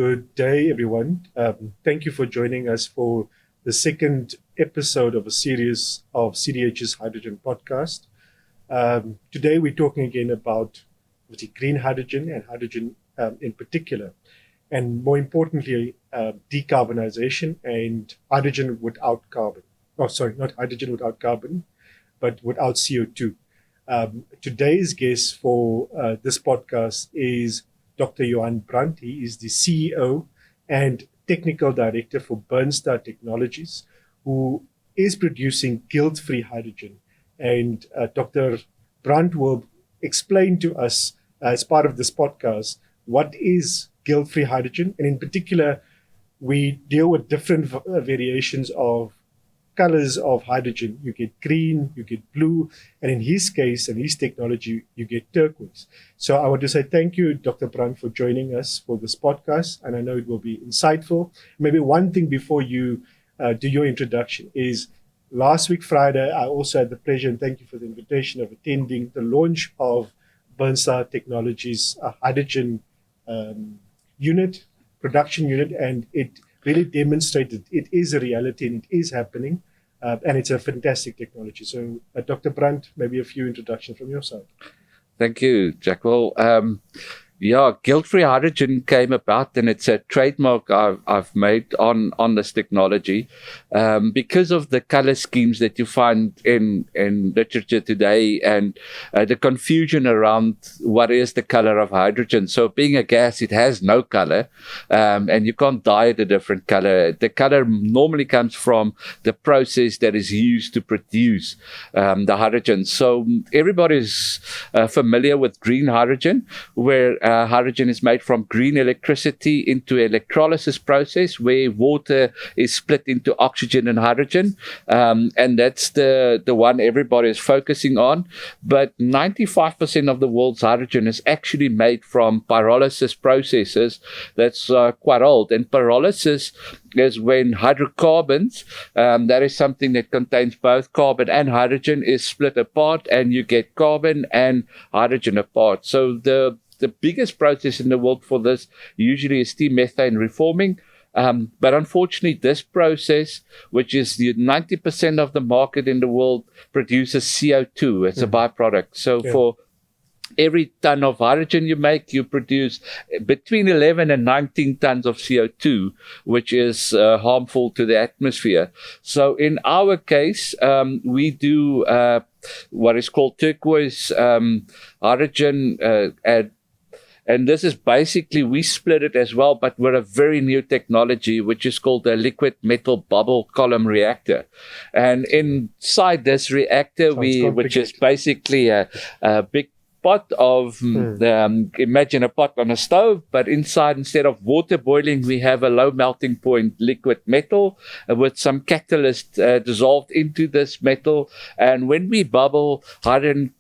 Good day, everyone. Thank you for joining us for the second episode of a series of CDH's Hydrogen podcast. Today, we're talking again about the green hydrogen and hydrogen in particular, and more importantly, decarbonization and hydrogen without carbon. Oh, sorry, not hydrogen without carbon, but without CO₂. Today's guest for this podcast is Dr. Johan Brand. He is the CEO and Technical Director for BurnStar Technologies, who is producing guilt-free hydrogen. And Dr. Brand will explain to us, as part of this podcast, what is guilt-free hydrogen. And in particular, we deal with different variations of colors of hydrogen. You get green, you get blue, and in his case and his technology, you get turquoise. So I want to say thank you, Dr. Brand, for joining us for this podcast, and I know it will be insightful. Maybe one thing before you do your introduction is, last week, Friday, I also had the pleasure, and thank you for the invitation, of attending the launch of BurnStar Technologies' hydrogen unit, production unit, and it really demonstrated it is a reality and it is happening, and it's a fantastic technology. So, Dr. Brand, maybe a few introductions from your side. Thank you, Jackwell. Guilt-free hydrogen came about, and it's a trademark I've made on this technology because of the color schemes that you find in literature today, and the confusion around what is the color of hydrogen. So being a gas, it has no color, and you can't dye it a different color. The color normally comes from the process that is used to produce the hydrogen. So everybody's familiar with green hydrogen, where hydrogen is made from green electricity into electrolysis process, where water is split into oxygen and hydrogen, and that's the one everybody is focusing on. But 95% of the world's hydrogen is actually made from pyrolysis processes that's quite old. And pyrolysis is when hydrocarbons, that is something that contains both carbon and hydrogen, is split apart, and you get carbon and hydrogen apart. So the biggest process in the world for this usually is steam methane reforming. But unfortunately, this process, which is 90% of the market in the world, produces CO₂. It's a byproduct. So for every ton of hydrogen you make, you produce between 11 and 19 tons of CO₂, which is harmful to the atmosphere. So in our case, we do what is called turquoise hydrogen, and this is basically, we split it as well, but with a very new technology, which is called the liquid metal bubble column reactor. And inside this reactor, which is basically a big pot of, imagine a pot on a stove, but inside, instead of water boiling, we have a low melting point liquid metal with some catalyst dissolved into this metal. And when we bubble hydrocarbon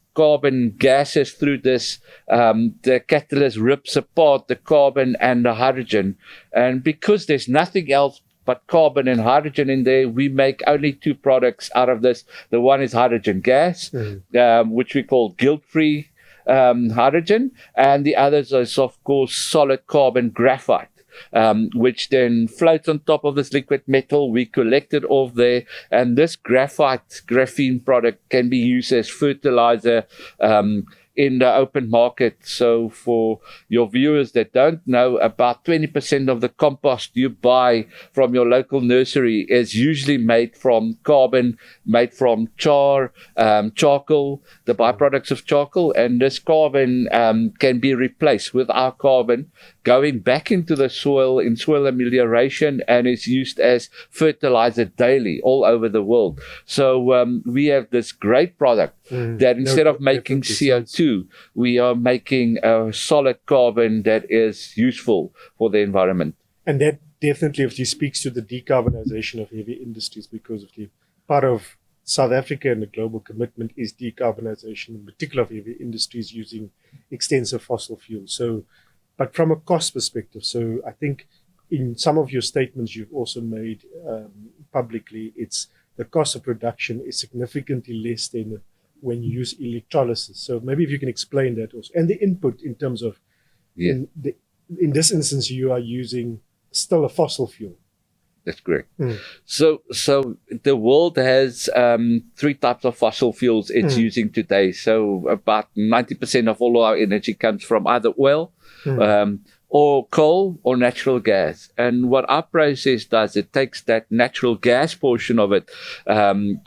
gases through this, the catalyst rips apart the carbon and the hydrogen. And because there's nothing else but carbon and hydrogen in there, we make only two products out of this. The one is hydrogen gas, which we call guilt-free hydrogen, and the others is, of course, solid carbon graphite, which then floats on top of this liquid metal. We collect it off there, and this graphene product can be used as fertilizer in the open market. So for your viewers that don't know, about 20% of the compost you buy from your local nursery is usually made from carbon, made from charcoal, the byproducts of charcoal, and this carbon can be replaced with our carbon going back into the soil in soil amelioration, and is used as fertilizer daily all over the world. So we have this great product that instead of making CO₂, we are making a solid carbon that is useful for the environment. And that definitely speaks to the decarbonization of heavy industries, because of the part of South Africa and the global commitment is decarbonization, in particular of heavy industries using extensive fossil fuels. So, but from a cost perspective, so I think in some of your statements you've also made publicly, it's the cost of production is significantly less than when you use electrolysis. So maybe if you can explain that also, and the input in terms of in this instance, you are using still a fossil fuel. That's correct. So the world has 3 types of fossil fuels it's using today. So about 90% of all our energy comes from either oil, or coal or natural gas. And what our process does, it takes that natural gas portion of it,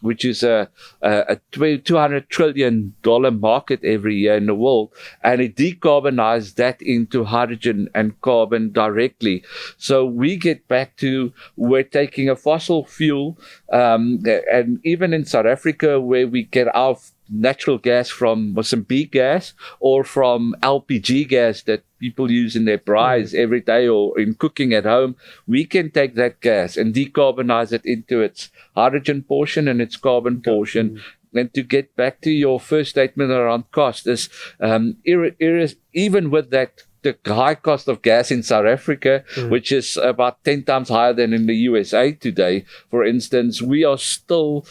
which is a $200 trillion market every year in the world, and it decarbonizes that into hydrogen and carbon directly. So we get back to, we're taking a fossil fuel, and even in South Africa, where we get our natural gas from Mozambique gas or from LPG gas that people use in their braais every day or in cooking at home, we can take that gas and decarbonize it into its hydrogen portion and its carbon portion. And to get back to your first statement around cost, is even with that, the high cost of gas in South Africa, which is about 10 times higher than in the USA today, for instance, we are still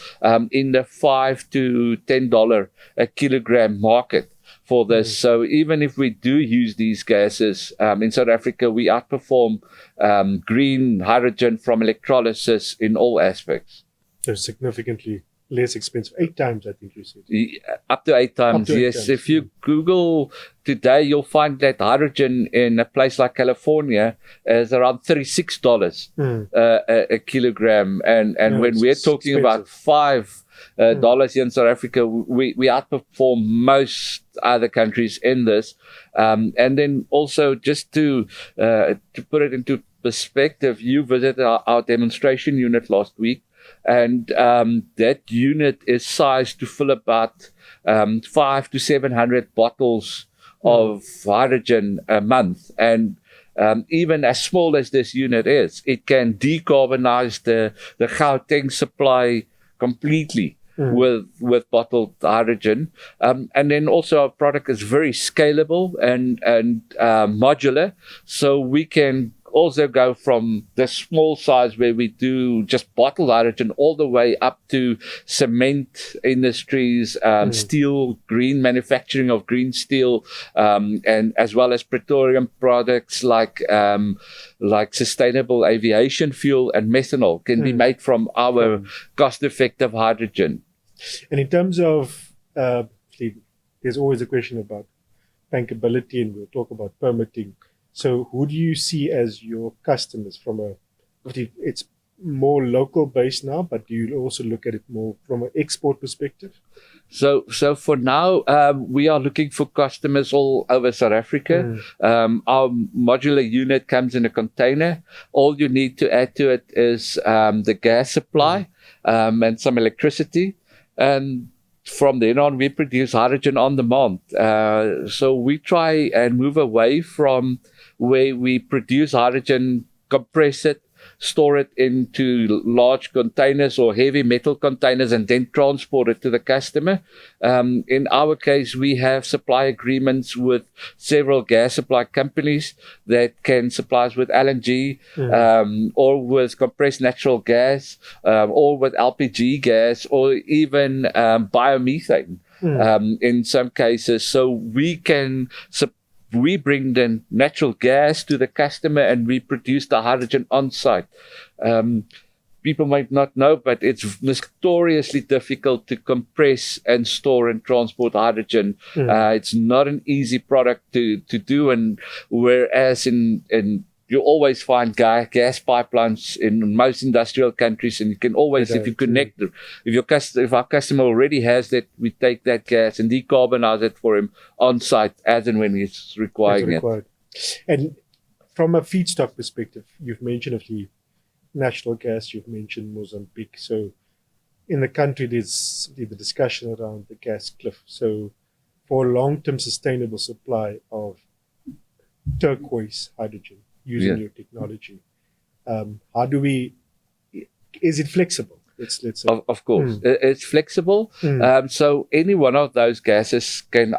in the $5 to $10 a kilogram market for this. So even if we do use these gases in South Africa, we outperform green hydrogen from electrolysis in all aspects. They're significantly less expensive. 8 times, I think you said. Up to 8 times, yes. Times. If you Google today, you'll find that hydrogen in a place like California is around $36 a kilogram. And when we're talking about $5 here in South Africa, we outperform most other countries in this. And then also, just to put it into perspective, you visited our demonstration unit last week. And that unit is sized to fill about 500 to 700 bottles of hydrogen a month. And even as small as this unit is, it can decarbonize the Gauteng supply completely with bottled hydrogen. And then also our product is very scalable and modular. So we can also go from the small size where we do just bottled hydrogen all the way up to cement industries, steel, green manufacturing of green steel, and as well as petroleum products like sustainable aviation fuel and methanol can be made from our cost-effective hydrogen. And in terms of, there's always a question about bankability, and we'll talk about permitting. So who do you see as your customers it's more local based now, but do you also look at it more from an export perspective? So for now, we are looking for customers all over South Africa. Our modular unit comes in a container. All you need to add to it is the gas supply and some electricity. And from then on, we produce hydrogen on demand. So we try and move away from where we produce hydrogen, compress it, store it into large containers or heavy metal containers, and then transport it to the customer. In our case, we have supply agreements with several gas supply companies that can supply us with LNG or with compressed natural gas or with LPG gas or even biomethane in some cases. So we bring the natural gas to the customer and we produce the hydrogen on site. People might not know, but it's notoriously difficult to compress and store and transport hydrogen. It's not an easy product to do. And whereas you always find gas pipelines in most industrial countries, and you can always, if you connect, if our customer already has that, we take that gas and decarbonize it for him on site as and when he's requiring it. And from a feedstock perspective, you've mentioned the natural gas, you've mentioned Mozambique. So in the country, there's the discussion around the gas cliff. So for long-term sustainable supply of turquoise hydrogen, using your technology, is it flexible? Let's say. Of course, it's flexible. So any one of those gases can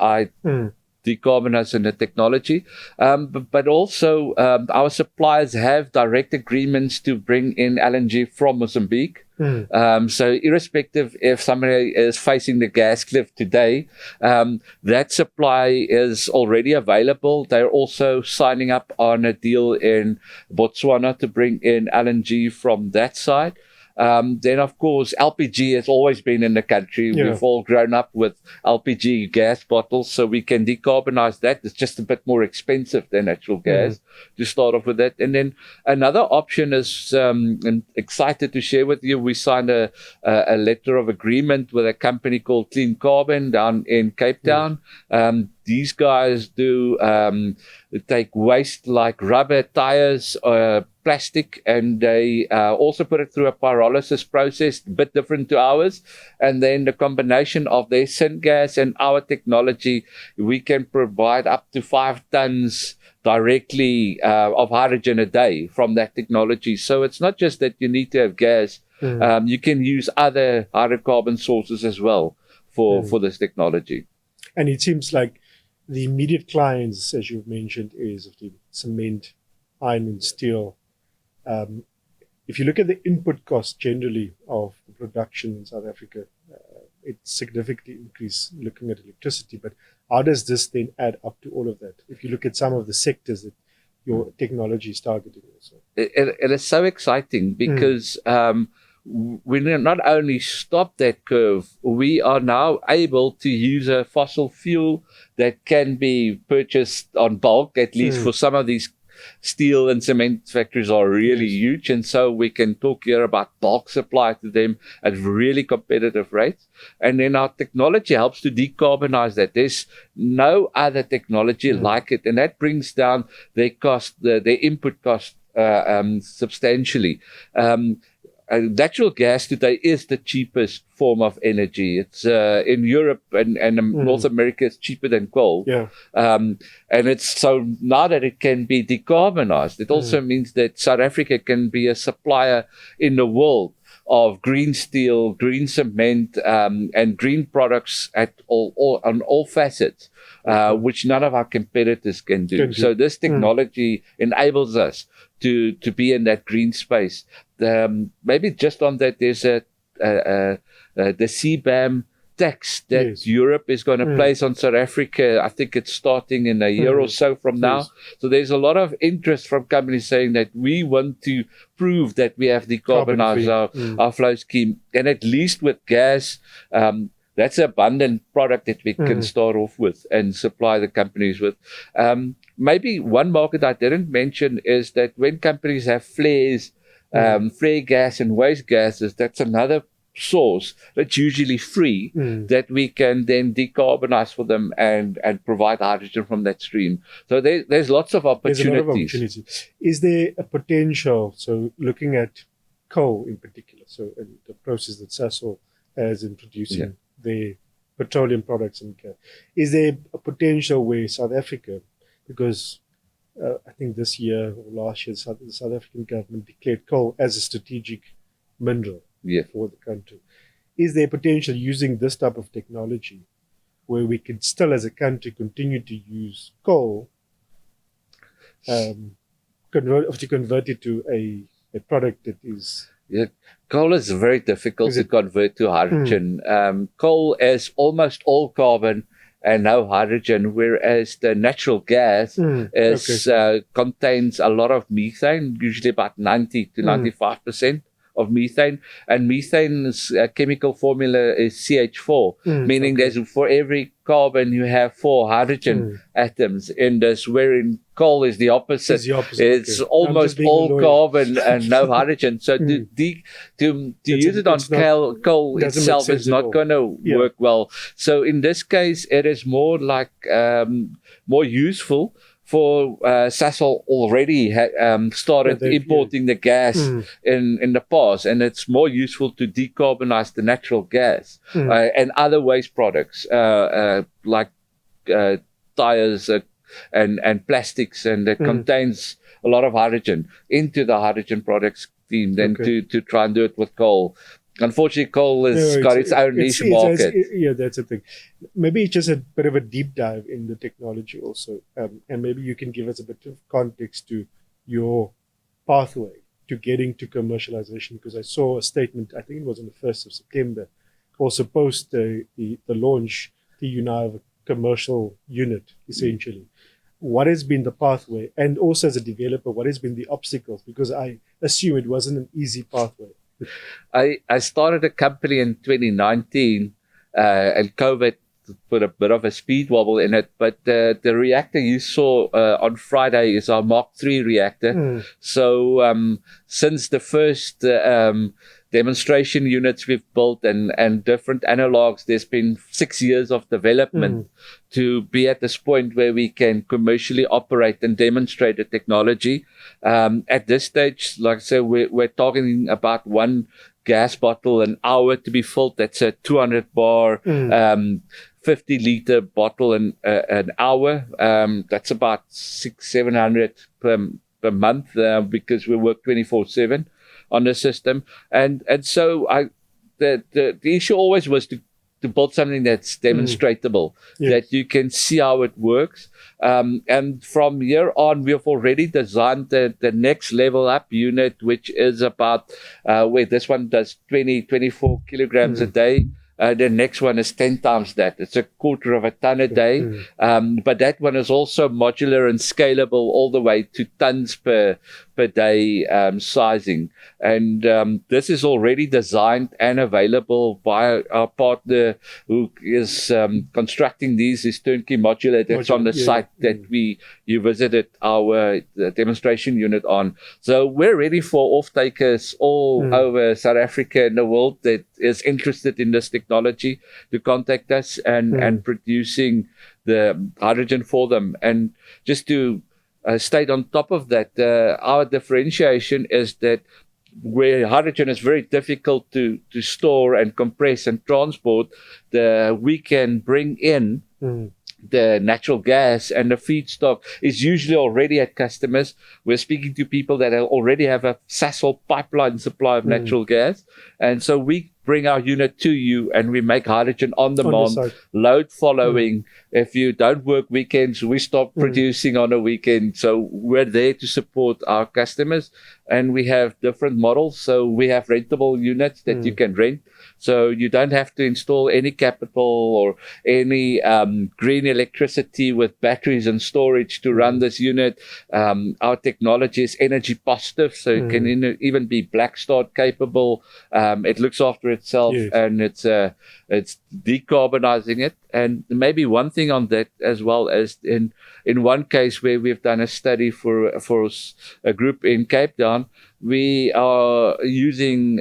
decarbonize in the technology. But also our suppliers have direct agreements to bring in LNG from Mozambique. So irrespective if somebody is facing the gas cliff today, that supply is already available. They're also signing up on a deal in Botswana to bring in LNG from that side. Then, of course, LPG has always been in the country. Yeah. We've all grown up with LPG gas bottles, so we can decarbonize that. It's just a bit more expensive than natural gas to start off with that. And then another option is, I'm excited to share with you, we signed a letter of agreement with a company called Clean Carbon down in Cape Town. These guys do take waste like rubber, tires, plastic, and they also put it through a pyrolysis process, a bit different to ours. And then the combination of their syngas and our technology, we can provide up to 5 tons directly of hydrogen a day from that technology. So it's not just that you need to have gas. You can use other hydrocarbon sources as well for this technology. And it seems like the immediate clients, as you've mentioned, is of the cement, iron and steel. If you look at the input cost generally of the production in South Africa, it's significantly increased looking at electricity. But how does this then add up to all of that? If you look at some of the sectors that your technology is targeting also. It is so exciting because we not only stop that curve, we are now able to use a fossil fuel that can be purchased on bulk, at least for some of these steel and cement factories are really huge. And so we can talk here about bulk supply to them at really competitive rates. And then our technology helps to decarbonize that. There's no other technology like it. And that brings down their cost, their input cost substantially. Natural gas today is the cheapest form of energy. It's in Europe and North America, it's cheaper than coal. And it's so now that it can be decarbonized, it also means that South Africa can be a supplier in the world of green steel, green cement, and green products at on all facets, which none of our competitors can do. So this technology enables us to be in that green space. Maybe just on that, there's the CBAM tax that Europe is going to place on South Africa. I think it's starting in a year or so from now. So there's a lot of interest from companies saying that we want to prove that we have decarbonized our flow scheme. And at least with gas, that's an abundant product that we can start off with and supply the companies with. Maybe one market I didn't mention is that when companies have flares, flare gas and waste gases, that's another source that's usually free that we can then decarbonize for them and provide hydrogen from that stream. So there's lots of opportunities. There's a lot of opportunities. Is there a potential, so looking at coal in particular, so in the process that Sasol has in producing their petroleum products and gas, is there a potential where South Africa, because I think this year or last year, the South African government declared coal as a strategic mineral for the country. Is there potential using this type of technology where we can still, as a country, continue to use coal, convert it to a product that is... Coal is very difficult to convert to hydrogen. Coal is almost all carbon and no hydrogen, whereas the natural gas contains a lot of methane, usually about 90 to 95% of methane. And methane's chemical formula is CH4, meaning there's for every carbon you have 4 hydrogen atoms in this, wherein coal is the opposite. It's almost all carbon and no hydrogen. So to use it on coal itself is not going to work well. So in this case, it is more like more useful for Sasol already started importing the gas in the past, and it's more useful to decarbonize the natural gas and other waste products like tires and plastics, and it contains a lot of hydrogen into the hydrogen products scheme than to try and do it with coal. unfortunately, coal has got its own niche market. Yeah, that's the thing. Maybe it's just a bit of a deep dive in the technology also. And maybe you can give us a bit of context to your pathway to getting to commercialization, because I saw a statement, I think it was on the 1st of September, also post the launch, you now have a commercial unit, essentially. What has been the pathway? And also as a developer, what has been the obstacles? Because I assume it wasn't an easy pathway. I started a company in 2019, and COVID put a bit of a speed wobble in it. But the reactor you saw on Friday is our Mark III reactor. So since the first demonstration units we've built and different analogs, there's been 6 years of development to be at this point where we can commercially operate and demonstrate the technology. At this stage, like I said, we're talking about one gas bottle an hour to be filled. That's a 200 bar, 50-liter bottle an hour. That's about 600-700 per month because we work 24/7 on the system. And so the issue always was to build something that's demonstratable, that you can see how it works. And from here on, we have already designed the next level up unit, which is about where this one does 24 kilograms a day. The next one is 10 times that. It's a quarter of a ton a day. But that one is also modular and scalable all the way to tons per day sizing. And this is already designed and available by our partner who is constructing these, is Turnkey Modular. That's on the site that you visited our demonstration unit on. So we're ready for off-takers all over South Africa and the world that is interested in this technology to contact us and producing the hydrogen for them. And just to state on top of that, our differentiation is that where hydrogen is very difficult to store and compress and transport, we can bring in the natural gas, and the feedstock is usually already at customers. We're speaking to people that already have a Sasol pipeline supply of natural gas. And so we bring our unit to you and we make hydrogen on demand, load following. If you don't work weekends, we stop producing on a weekend. So we're there to support our customers, and we have different models. So we have rentable units that you can rent. So you don't have to install any capital or any green electricity with batteries and storage to run this unit. Our technology is energy positive, so it can even be black start capable. It looks after itself, and it's decarbonizing it. And maybe one thing on that as well, as in one case where we've done a study for a group in Cape Town, we are using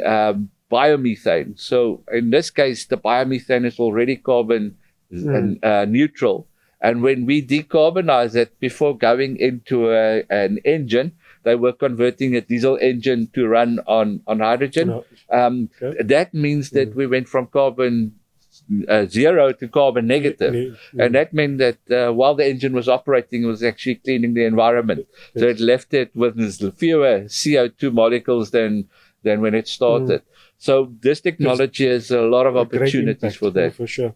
biomethane. So in this case, the biomethane is already carbon neutral. And when we decarbonize it before going into an engine, they were converting a diesel engine to run on hydrogen. That means that we went from carbon zero to carbon negative. And that meant that while the engine was operating, it was actually cleaning the environment. So it left it with fewer CO₂ molecules than when it started. So this technology has a lot of opportunities for that. For sure.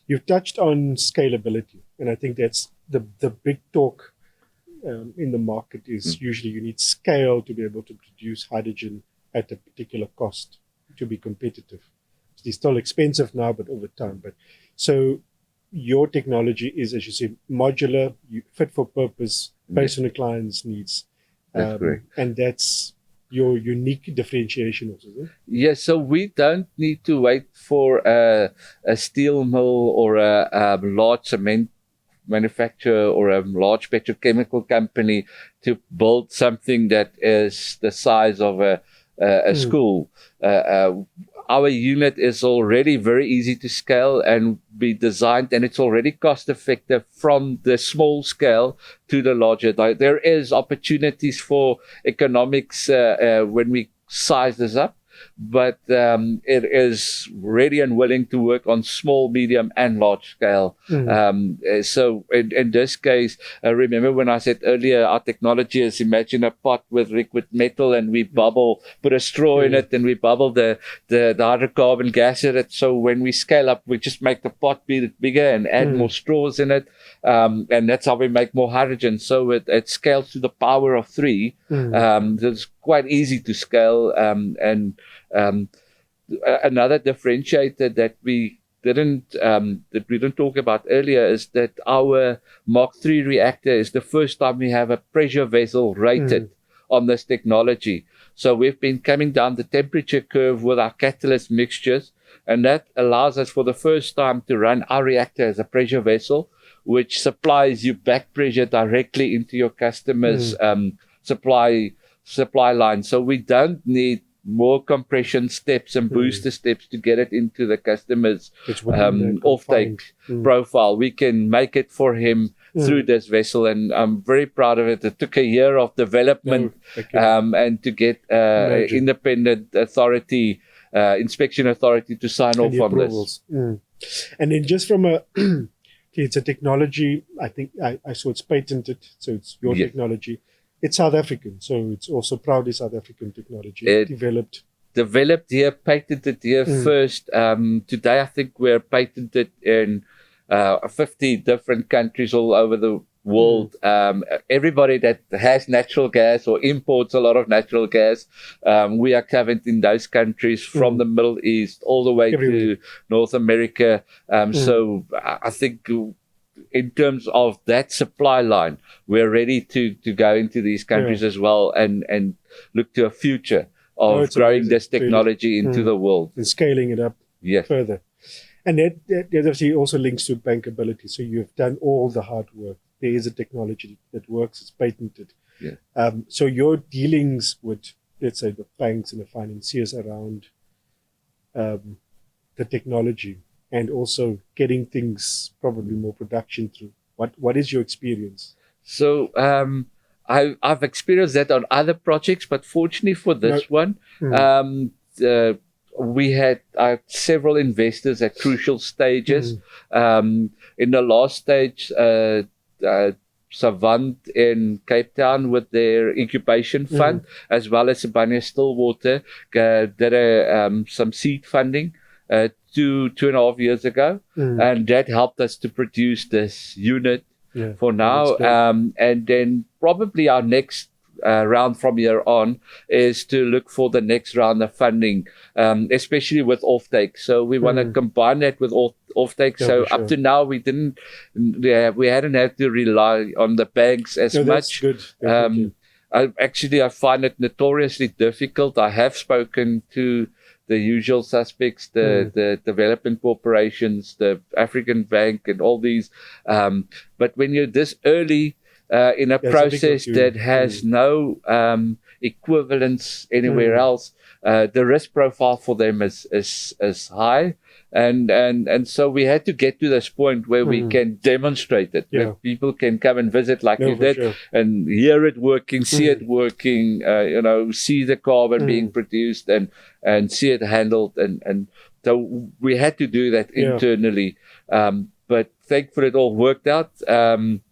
You've touched on scalability, and I think that's the big talk in the market is usually you need scale to be able to produce hydrogen at a particular cost to be competitive. It's still expensive now, but over time. But so your technology is, as you say, modular, fit for purpose, based on the client's needs. That's correct. And that's your unique differentiation also, isn't it? Yes, so we don't need to wait for a steel mill or a large cement manufacturer or a large petrochemical company to build something that is the size of a school. Our unit is already very easy to scale and be designed, and it's already cost effective from the small scale to the larger. There is opportunities for economics when we size this up, but it is ready and willing to work on small, medium, and large scale. So in this case, remember when I said earlier, our technology is, imagine a pot with liquid metal, and we put a straw in it, and we bubble the hydrocarbon gas in it. So when we scale up, we just make the pot bigger and add more straws in it, and that's how we make more hydrogen. So it scales to the power of 3. It's quite easy to scale, and another differentiator that we didn't talk about earlier is that our Mark III reactor is the first time we have a pressure vessel rated on this technology. So we've been coming down the temperature curve with our catalyst mixtures, and that allows us for the first time to run our reactor as a pressure vessel, which supplies you back pressure directly into your customer's supply line. So we don't need more compression steps and booster steps to get it into the customer's offtake profile. We can make it for him through this vessel, and I'm very proud of it. It took a year of development and to get independent authority, inspection authority to sign off on this. And then just from a it's a technology, I think I saw it's patented, so it's your technology. It's South African, so it's also proudly South African technology. Developed here, patented here first. Today, I think we're patented in 50 different countries all over the world. Everybody that has natural gas or imports a lot of natural gas, we are covered in those countries, from the Middle East all the way to North America. So I think in terms of that supply line, we're ready to go into these countries as well, and look to a future of growing this technology into the world and scaling it up further. And that obviously also links to bankability. So you've done all the hard work. There is a technology that works. It's patented. So your dealings with, let's say, the banks and the financiers around the technology, and also getting things probably more production through. What is your experience? So I've experienced that on other projects, but fortunately for this one, we had several investors at crucial stages. In the last stage, Savant in Cape Town with their incubation fund, as well as Sibanye Stillwater, did some seed funding 2.5 years ago, and that helped us to produce this unit for now. And then probably our next round from here on is to look for the next round of funding, especially with offtake. So we want to combine that with offtake. So up to now, we hadn't had to rely on the banks as much. That's good. I find it notoriously difficult. I have spoken to the usual suspects, the development corporations, the African Bank, and all these. But when you're this early in a process that has no equivalence anywhere else, the risk profile for them is high. And so we had to get to this point where we can demonstrate it, where people can come and visit like you did, and hear it working, see it working, see the carbon being produced, and see it handled. And so we had to do that internally. But thankfully it all worked out.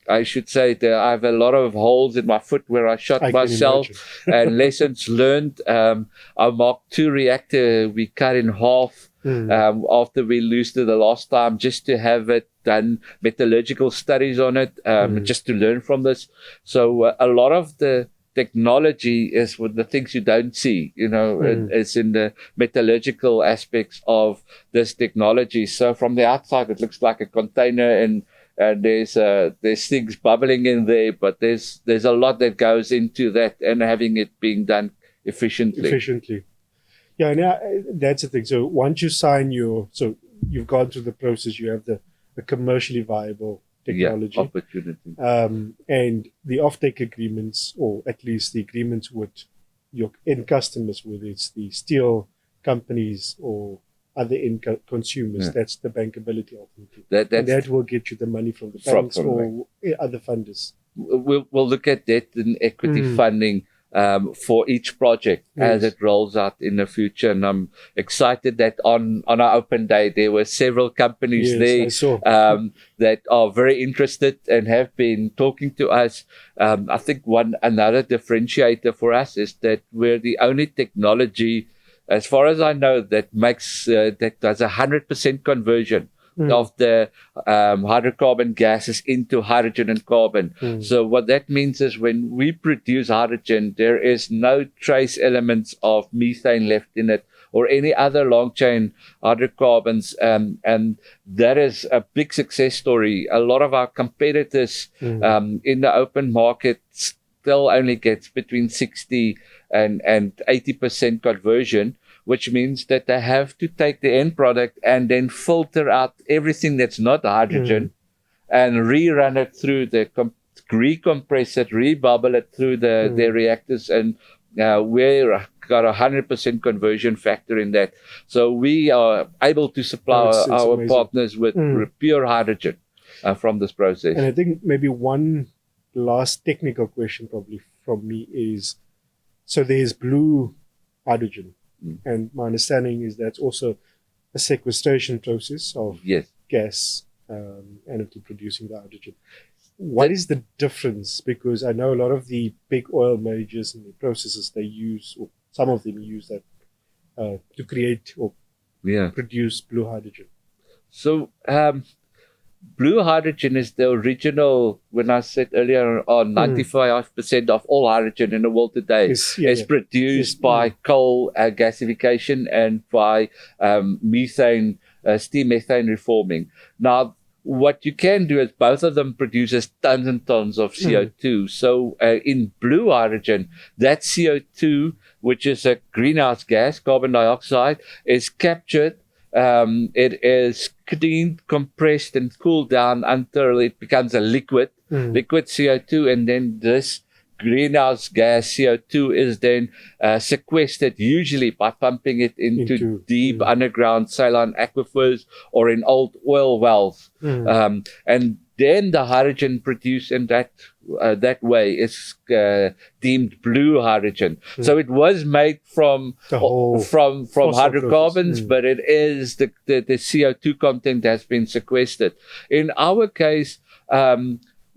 I should say that I have a lot of holes in my foot where I shot myself, and lessons learned. Our Mark II reactor, we cut in half after we loosed it the last time, just to have it done metallurgical studies on it, just to learn from this. So a lot of the technology is with the things you don't see, it's in the metallurgical aspects of this technology. So from the outside, it looks like a container, and there's things bubbling in there, but there's a lot that goes into that, and having it being done efficiently. Yeah, and that's the thing. So once you sign so you've gone through the process, you have the commercially viable technology, opportunity, and the offtake agreements, or at least the agreements with your end customers, whether it's the steel companies or other end consumers. That's the bankability ultimately. That will get you the money from the banks or other funders. We'll look at debt and equity funding for each project as it rolls out in the future. And I'm excited that on our open day, there were several companies there that are very interested and have been talking to us. I think another differentiator for us is that we're the only technology, as far as I know, that makes that does 100% conversion of the hydrocarbon gases into hydrogen and carbon. So what that means is when we produce hydrogen, there is no trace elements of methane left in it or any other long chain hydrocarbons. And that is a big success story. A lot of our competitors in the open market still only gets between 60 and 80% conversion, which means that they have to take the end product and then filter out everything that's not hydrogen and rerun it through recompress it, rebubble it through their reactors. And we've got 100% conversion factor in that. So we are able to supply our partners with pure hydrogen from this process. And I think maybe one last technical question probably from me is, so there's blue hydrogen. And my understanding is that's also a sequestration process of gas and it'll producing the hydrogen. What is the difference? Because I know a lot of the big oil majors and the processes they use, or some of them use that to create or produce blue hydrogen. So blue hydrogen is the original, when I said earlier on, 95% of all hydrogen in the world today is produced by coal gasification and by steam methane reforming. Now, what you can do is both of them produces tons and tons of CO₂. So in blue hydrogen, that CO₂, which is a greenhouse gas, carbon dioxide, is captured. It is cleaned, compressed, and cooled down until it becomes a liquid CO₂, and then this greenhouse gas CO₂ is then sequestered, usually by pumping it into deep underground saline aquifers or in old oil wells, and then the hydrogen produced in that way is deemed blue hydrogen. So it was made from hydrocarbons, but it is the CO₂ content has been sequestered. In our case,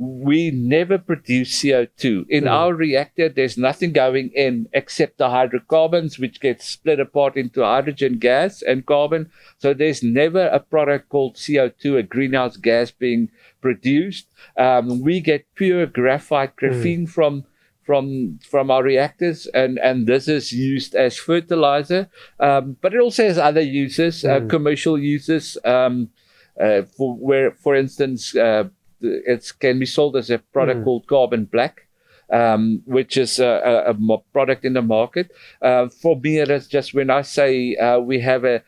we never produce CO₂. In our reactor, there's nothing going in except the hydrocarbons, which get split apart into hydrogen gas and carbon. So there's never a product called CO₂, a greenhouse gas, being produced. We get pure graphene from our reactors, and this is used as fertilizer. But it also has other uses, commercial uses, for instance, it can be sold as a product called carbon black, which is a product in the market. For me, it is just when I say we have a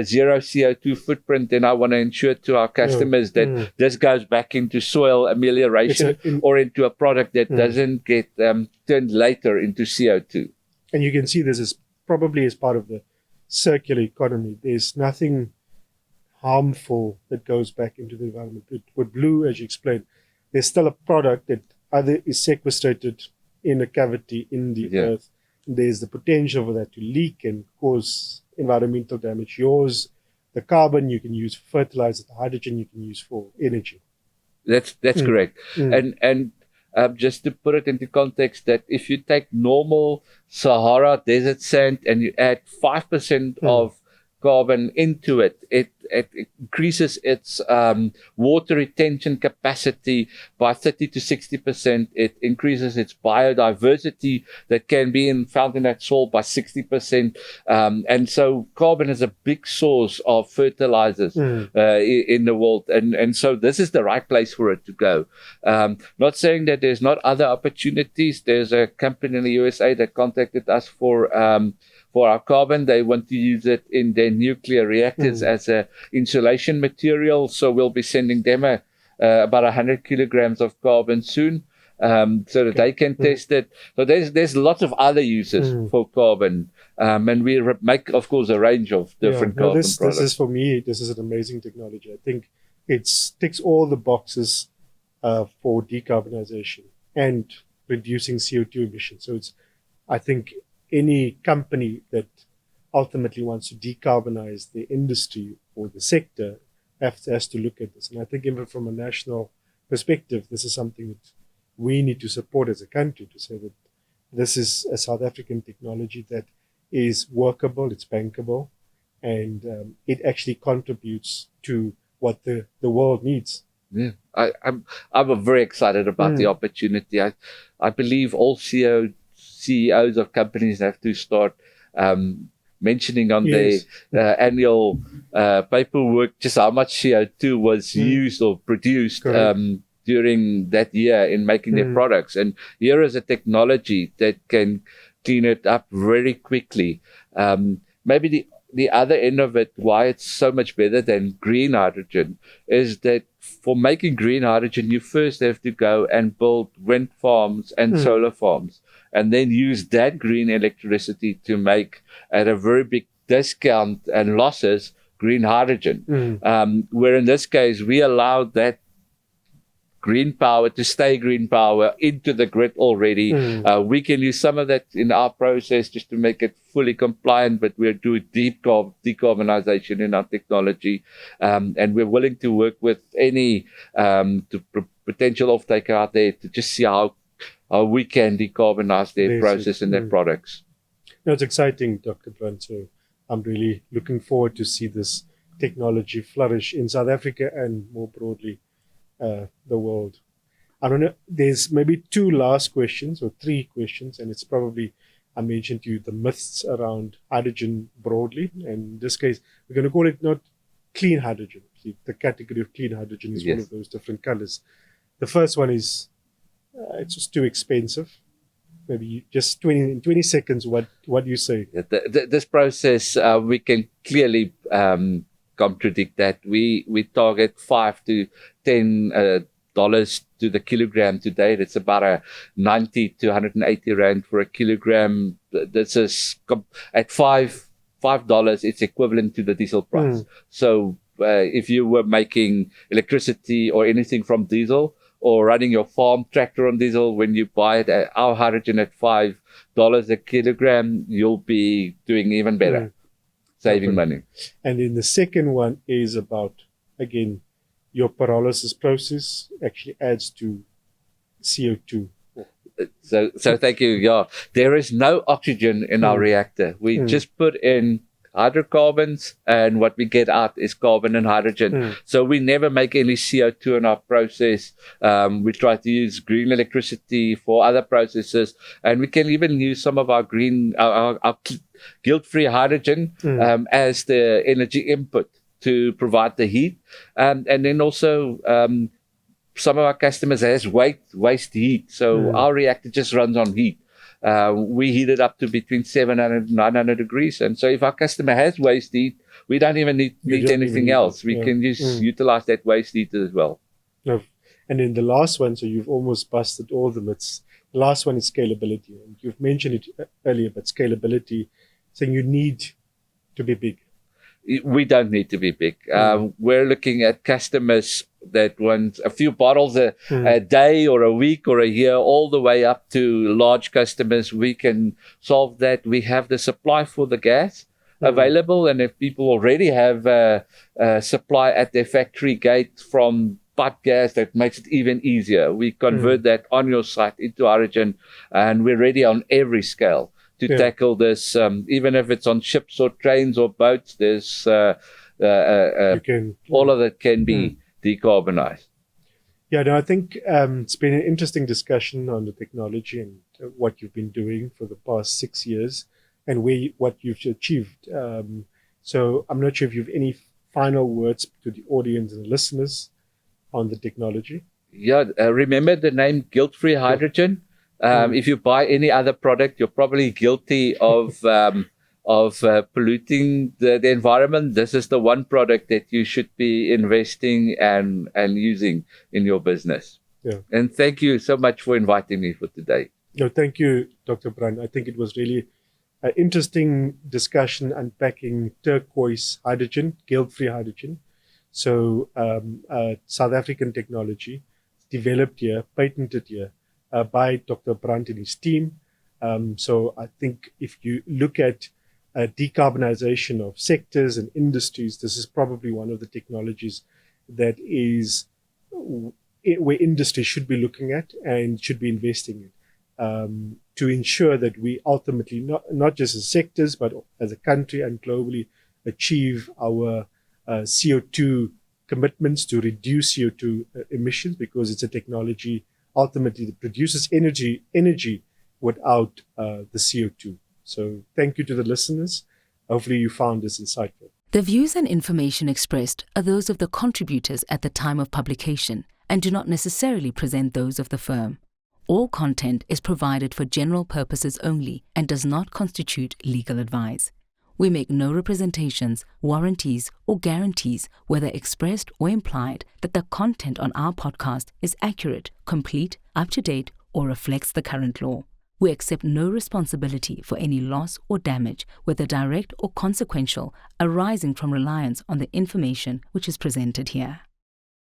zero CO₂ footprint, then I want to ensure to our customers that this goes back into soil amelioration or into a product that doesn't get turned later into CO₂. And you can see this is probably as part of the circular economy. There's nothing harmful that goes back into the environment. With blue, as you explained, there's still a product that either is sequestrated in a cavity in the earth. There's the potential for that to leak and cause environmental damage. The carbon you can use for fertilizer, the hydrogen you can use for energy. That's correct. And just to put it into context, that if you take normal Sahara desert sand and you add 5% of carbon into it, it increases its water retention capacity by 30 to 60%. It increases its biodiversity that can be found in that soil by 60%. And so carbon is a big source of fertilizers in the world. And so this is the right place for it to go. Not saying that there's not other opportunities. There's a company in the USA that contacted us for our carbon. They want to use it in their nuclear reactors as a insulation material. So we'll be sending them about 100 kilograms of carbon soon, so that they can test it. So there's lots of other uses for carbon, and we make, of course, a range of different carbon products. This is, for me, this is an amazing technology. I think it ticks all the boxes for decarbonization and reducing CO₂ emissions. So I think any company that ultimately wants to decarbonize the industry or the sector has to look at this. And I think even from a national perspective, this is something that we need to support as a country, to say that this is a South African technology that is workable, it's bankable, and it actually contributes to what the world needs. Yeah, I'm very excited about the opportunity. I believe all CEOs of companies have to start mentioning on Yes. their annual paperwork just how much CO2 was used or produced during that year in making their products. And here is a technology that can clean it up very quickly. Maybe the other end of it, why it's so much better than green hydrogen, is that for making green hydrogen, you first have to go and build wind farms and solar farms, and then use that green electricity to make, at a very big discount and losses, green hydrogen. Where in this case, we allowed that green power to stay green power into the grid already. We can use some of that in our process just to make it fully compliant, but we're doing deep decarbonization in our technology. And we're willing to work with any potential off-taker out there to just see how we can decarbonize their process and their products. No, it's exciting, Dr. Brand. So I'm really looking forward to see this technology flourish in South Africa and more broadly the world. I don't know, there's maybe two last questions or three questions, and it's probably, I mentioned to you the myths around hydrogen broadly, and in this case we're going to call it not clean hydrogen. See, the category of clean hydrogen is one of those different colors. The first one is it's just too expensive. Maybe just 20 seconds, what do you say? This process, we can clearly contradict that. We target $5 to $10 to the kilogram today. It's about a 90 to 180 rand for a kilogram. This is at $5, it's equivalent to the diesel price. So if you were making electricity or anything from diesel, or running your farm tractor on diesel, when you buy it our hydrogen at $5 a kilogram, you'll be doing even better, saving money. And then the second one is about, again, your pyrolysis process actually adds to CO2. So thank you. Yeah, there is no oxygen in our reactor. We just put in hydrocarbons, and what we get out is carbon and hydrogen. So we never make any CO2 in our process. We try to use green electricity for other processes, and we can even use some of our green, our guilt-free hydrogen as the energy input to provide the heat. And then also some of our customers has waste heat. So our reactor just runs on heat. We heat it up to between 700 and 900 degrees. And so if our customer has waste heat, we don't even need anything else. We can just utilize that waste heat as well. No. And then the last one, so you've almost busted all the myths. The last one is scalability. And you've mentioned it earlier, but scalability, saying you need to be big. We don't need to be big. We're looking at customers that want a few bottles a day or a week or a year, all the way up to large customers. We can solve that. We have the supply for the gas available. And if people already have a supply at their factory gate from pipe gas, that makes it even easier. We convert that on your site into hydrogen, and we're ready on every scale to tackle this, even if it's on ships or trains or boats. There's all of it can be decarbonized. Yeah, no, I think it's been an interesting discussion on the technology and what you've been doing for the past 6 years and what you've achieved. So I'm not sure if you have any final words to the audience and the listeners on the technology. Yeah, remember the name guilt-free hydrogen. If you buy any other product, you're probably guilty of polluting the environment. This is the one product that you should be investing and using in your business. Yeah. And thank you so much for inviting me for today. No, thank you, Dr. Brand. I think it was really an interesting discussion unpacking turquoise hydrogen, guilt-free hydrogen. So South African technology developed here, patented here, by Dr. Brand and his team. So I think if you look at decarbonization of sectors and industries, this is probably one of the technologies that is where industry should be looking at and should be investing in, to ensure that we ultimately, not just as sectors, but as a country and globally, achieve our CO₂ commitments to reduce CO₂ emissions, because it's a technology ultimately that produces energy without the CO₂. So thank you to the listeners. Hopefully you found this insightful. The views and information expressed are those of the contributors at the time of publication and do not necessarily present those of the firm. All content is provided for general purposes only and does not constitute legal advice. We make no representations, warranties, or guarantees, whether expressed or implied, that the content on our podcast is accurate, complete, up-to-date, or reflects the current law. We accept no responsibility for any loss or damage, whether direct or consequential, arising from reliance on the information which is presented here.